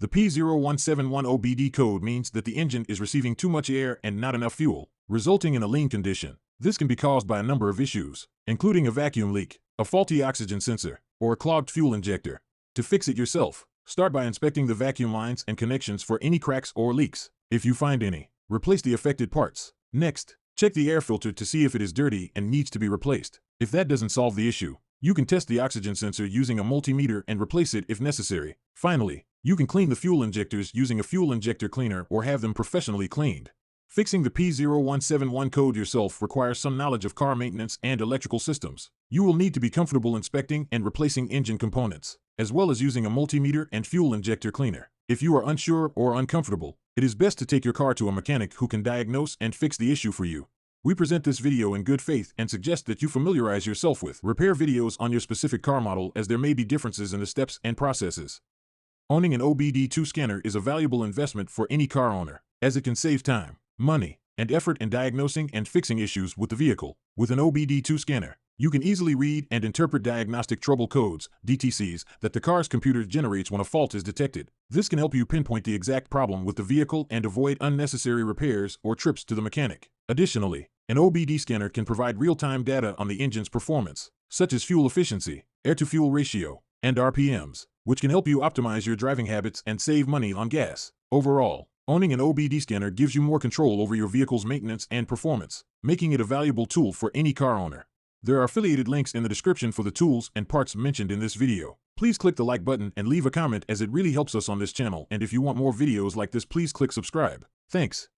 The P0171 OBD code means that the engine is receiving too much air and not enough fuel, resulting in a lean condition. This can be caused by a number of issues, including a vacuum leak, a faulty oxygen sensor, or a clogged fuel injector. To fix it yourself, start by inspecting the vacuum lines and connections for any cracks or leaks. If you find any, replace the affected parts. Next, check the air filter to see if it is dirty and needs to be replaced. If that doesn't solve the issue, you can test the oxygen sensor using a multimeter and replace it if necessary. Finally, you can clean the fuel injectors using a fuel injector cleaner or have them professionally cleaned. Fixing the P0171 code yourself requires some knowledge of car maintenance and electrical systems. You will need to be comfortable inspecting and replacing engine components, as well as using a multimeter and fuel injector cleaner. If you are unsure or uncomfortable, it is best to take your car to a mechanic who can diagnose and fix the issue for you. We present this video in good faith and suggest that you familiarize yourself with repair videos on your specific car model, as there may be differences in the steps and processes. Owning an OBD-II scanner is a valuable investment for any car owner, as it can save time, money, and effort in diagnosing and fixing issues with the vehicle. With an OBD-II scanner, you can easily read and interpret diagnostic trouble codes, DTCs, that the car's computer generates when a fault is detected. This can help you pinpoint the exact problem with the vehicle and avoid unnecessary repairs or trips to the mechanic. Additionally, an OBD scanner can provide real-time data on the engine's performance, such as fuel efficiency, air-to-fuel ratio, and RPMs, which can help you optimize your driving habits and save money on gas. Overall, owning an OBD scanner gives you more control over your vehicle's maintenance and performance, making it a valuable tool for any car owner. There are affiliated links in the description for the tools and parts mentioned in this video. Please click the like button and leave a comment, as it really helps us on this channel, and if you want more videos like this, please click subscribe. Thanks.